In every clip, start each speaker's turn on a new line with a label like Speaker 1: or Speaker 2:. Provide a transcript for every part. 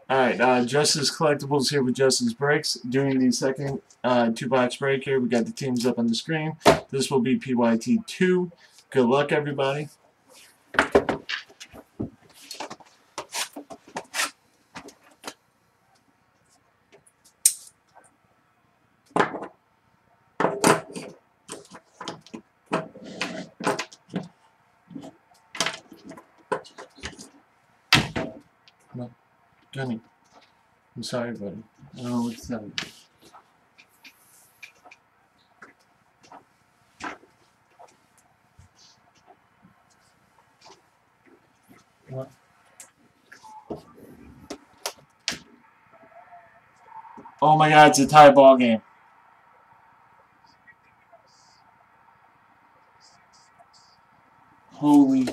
Speaker 1: Alright, Justice Collectibles here with Justice Breaks. Doing the second two-box break here. We got the teams up on the screen. This will be PYT2. Good luck, everybody. No, Gunny. I'm sorry, buddy. I don't know what to tell you. What? Oh my god, it's a tie ball game. Holy...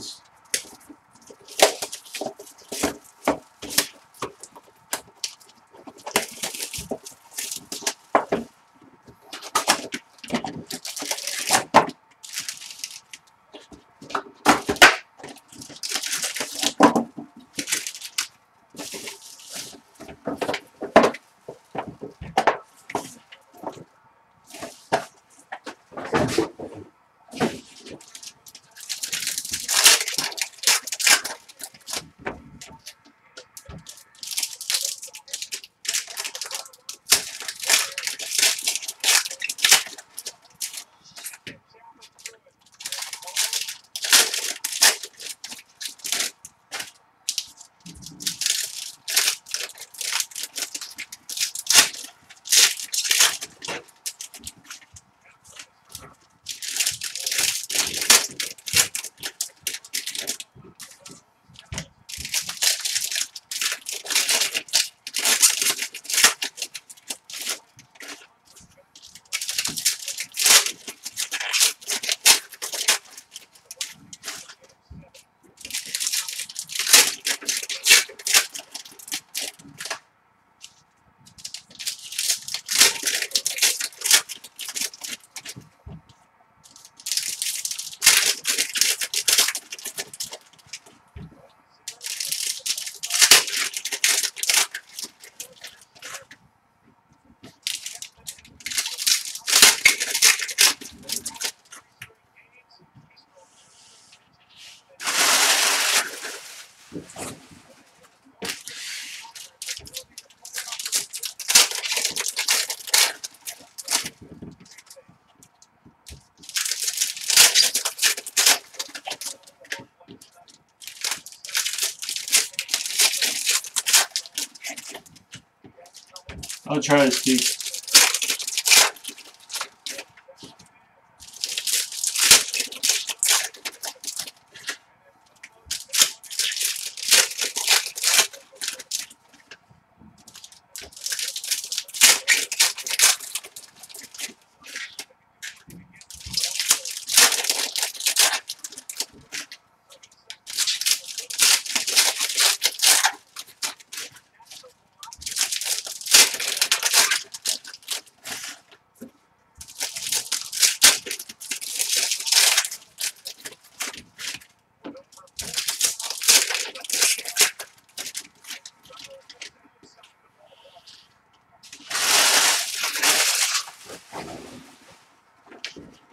Speaker 1: I'll try to speak.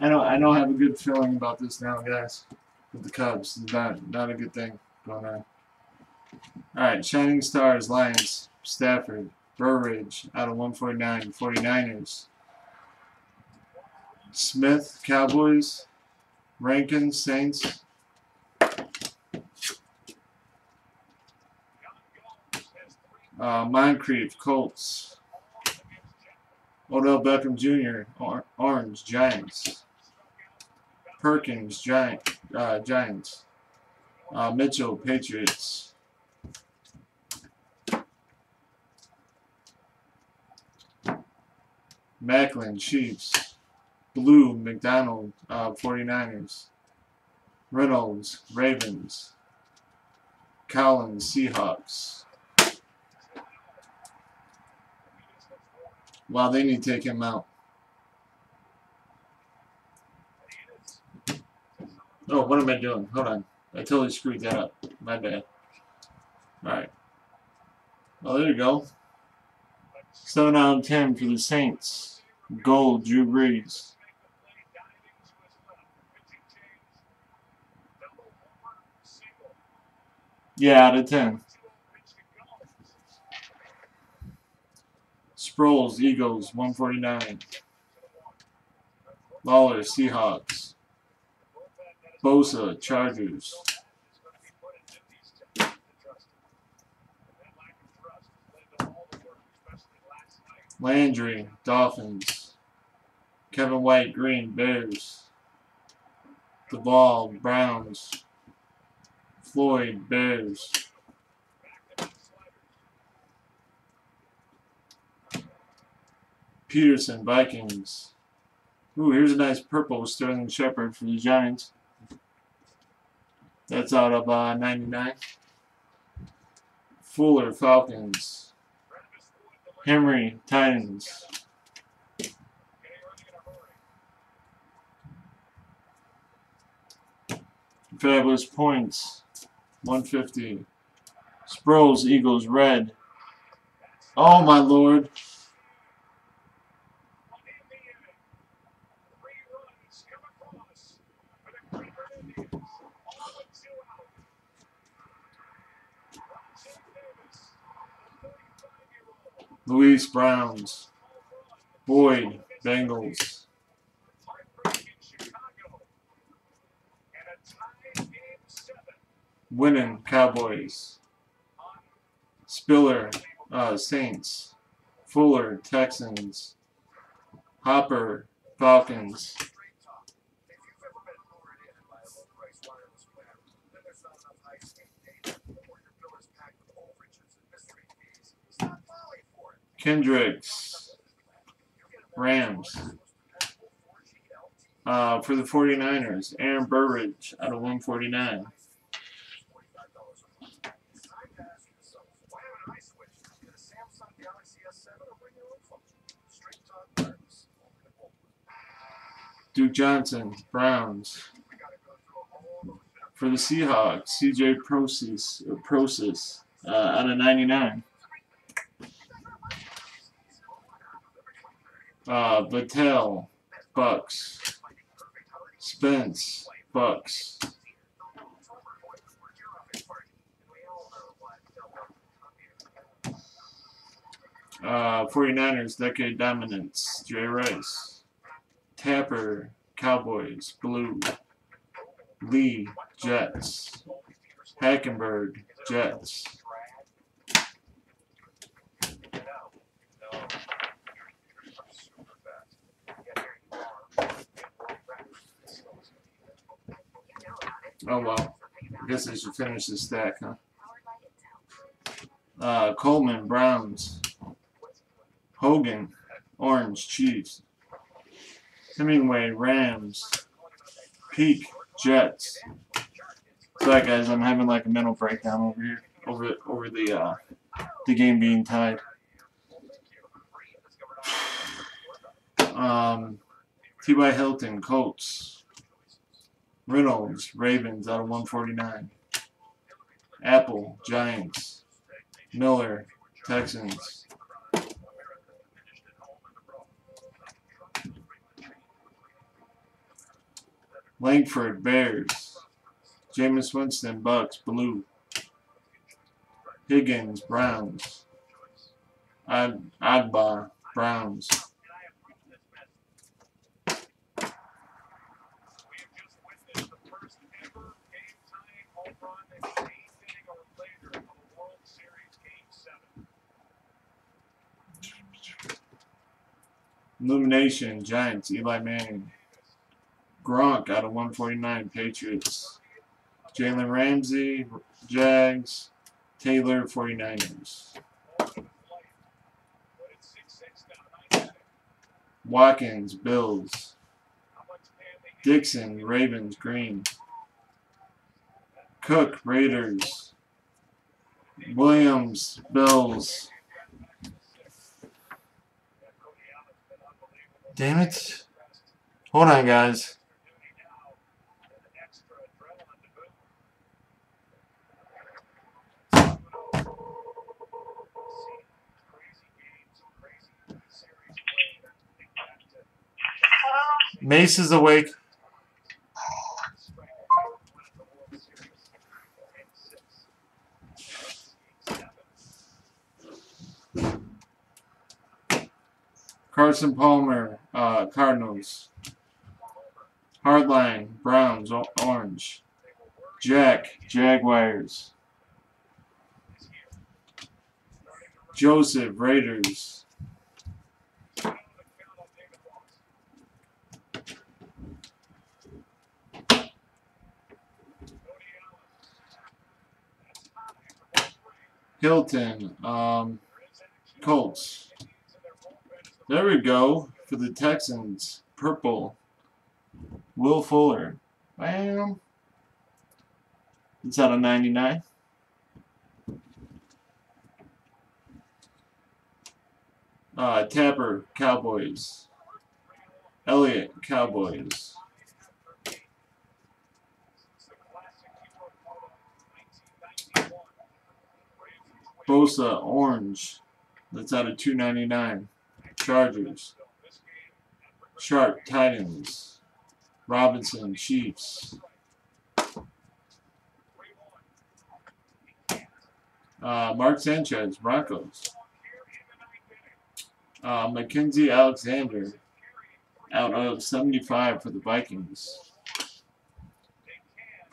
Speaker 1: I don't have a good feeling about this now, guys. With the Cubs, it's not a good thing going on. All right, Shining Stars, Lions, Stafford, Burridge out of 149, 49ers. Smith, Cowboys, Rankin, Saints. Moncrief, Colts. Odell Beckham Jr., Orange, Giants. Perkins, Giants. Mitchell, Patriots. Macklin, Chiefs. Blue, McDonald, 49ers. Reynolds, Ravens. Collins, Seahawks. Wow, they need to take him out. Oh, what am I doing? Hold on. I totally screwed that up. My bad. Alright. Oh, there you go. 7 out of 10 for the Saints. Gold, Drew Brees. Yeah, out of 10. Sproles, Eagles, 149. Lawler, Seahawks. Bosa, Chargers. Landry, Dolphins. Kevin White, Green, Bears. Duvall, Browns. Floyd, Bears. Peterson, Vikings. Ooh, here's a nice purple Sterling Shepard for the Giants. That's out of 99. Fuller, Falcons. Henry, Titans. Fabulous Points, 150. Sproles, Eagles, red. Oh, my Lord. Luis, Browns. Boyd, Bengals. Winning, Cowboys. Spiller, Saints. Fuller, Texans. Hopper, Falcons. Kendricks, Rams. For the 49ers, Aaron Burridge out of 149. Duke Johnson, Browns. For the Seahawks, CJ Prosis out of 99. Battelle, Bucks. Spence, Bucks. 49ers, Decade Dominance, Jay Rice. Tapper, Cowboys, blue. Lee, Jets. Hackenberg, Jets. Oh well, I guess I should finish this stack, huh? Coleman, Browns. Hogan, Orange, Chiefs. Hemingway, Rams. Peak, Jets. Sorry guys, I'm having like a mental breakdown over here, over the game being tied. T.Y. Hilton, Colts. Reynolds, Ravens out of 149. Apple, Giants. Miller, Texans. Langford, Bears. Jameis Winston, Bucks, blue. Higgins, Browns. Agba, Browns. Illumination, Giants, Eli Manning. Gronk out of 149, Patriots. Jalen Ramsey, Jags. Taylor, 49ers. Watkins, Bills. Dixon, Ravens, green. Cook, Raiders. Williams, Bills. Damn it. Hold on, guys. Mace is awake. Carson Palmer, Cardinals. Hardline, Browns, orange. Jack, Jaguars. Joseph, Raiders. Hilton, Colts. There we go for the Texans. Purple. Will Fuller. Bam. It's out of 99. Tapper, Cowboys. Elliott, Cowboys. Bosa, orange. That's out of 299. Chargers. Sharp, Titans. Robinson, Chiefs. Mark Sanchez, Broncos. Mackenzie Alexander, out of 75 for the Vikings.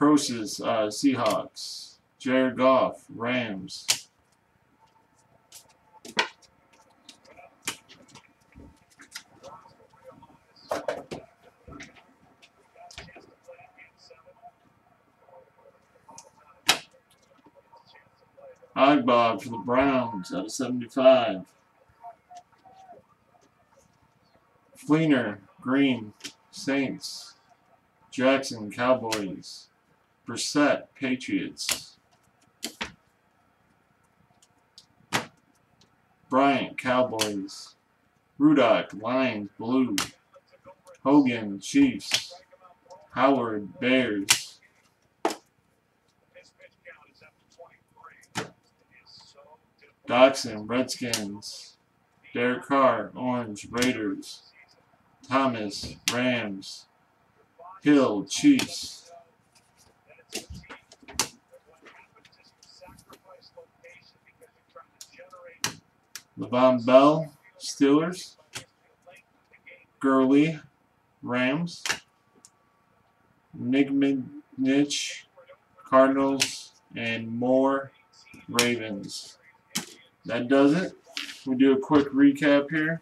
Speaker 1: Prosis, Seahawks. Jared Goff, Rams. Ogbog for the Browns, out of 75. Fleener, green, Saints. Jackson, Cowboys. Brissett, Patriots. Bryant, Cowboys. Rudock, Lions, blue. Hogan, Chiefs. Howard, Bears. Dotson, Redskins. Derek Carr, orange, Raiders. Thomas, Rams. Hill, Chiefs. Le'Veon Bell, Steelers. Gurley, Rams. Nick, Cardinals, and Moore, Ravens. That does it. We do a quick recap here.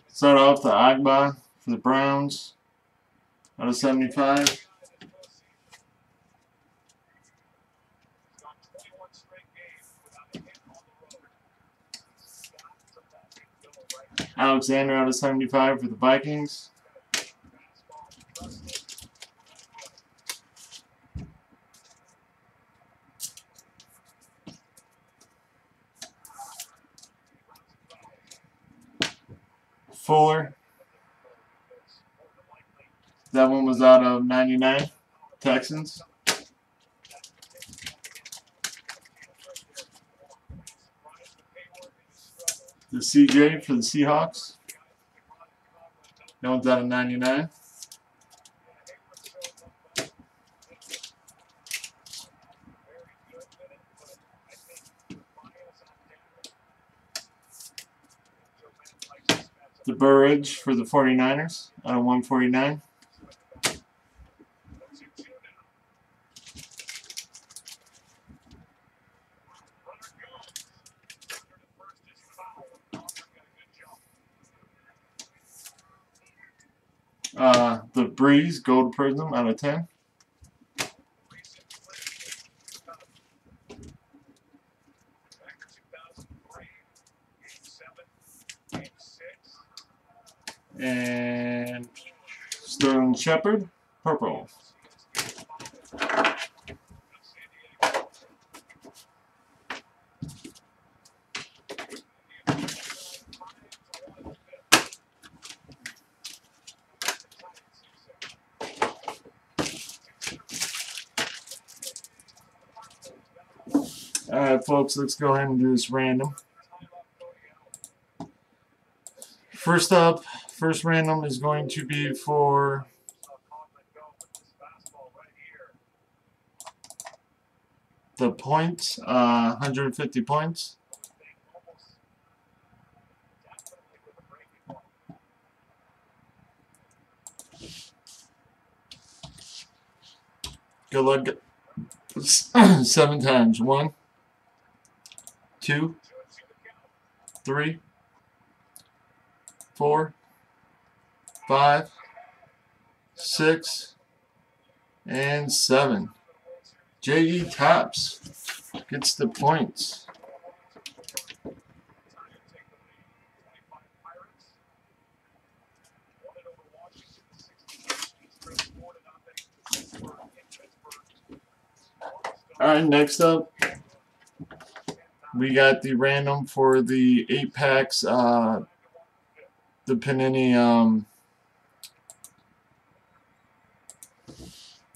Speaker 1: Start off the Agba for the Browns, out of 75. Alexander, out of 75 for the Vikings. Fuller. That one was out of 99. Texans. The CJ for the Seahawks. That one's out of 99. The Burridge for the 49ers, out of 149. The Breeze, Gold Prizm, out of 10. And Sterling Shepard, purple. Alright, folks, let's go ahead and do this random. First up, first random is going to be for the points, 150 points. Good luck. 7 times. 1, 2, 3, 4, 5, 6, and 7. J.E. Tops gets the points. Alright, next up, we got the random for the 8 packs, the Panini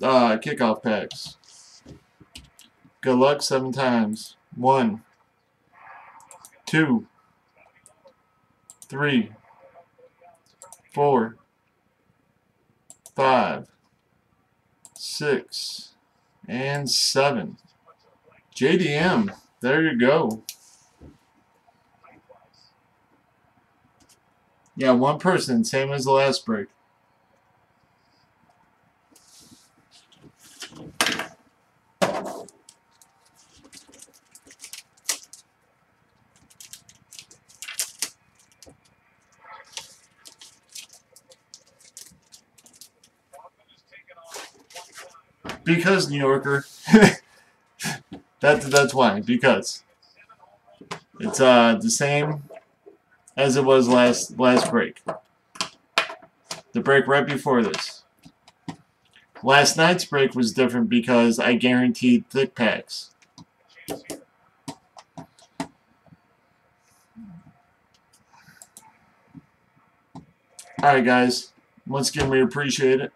Speaker 1: kickoff packs. Good luck 7 times. 1, 2, 3, 4, 5, 6, and 7. JDM, there you go. Yeah, 1 person, same as the last break. Because New Yorker. That's why. Because it's the same as it was last break. The break right before this. Last night's break was different because I guaranteed thick packs. Alright guys, once again we appreciate it.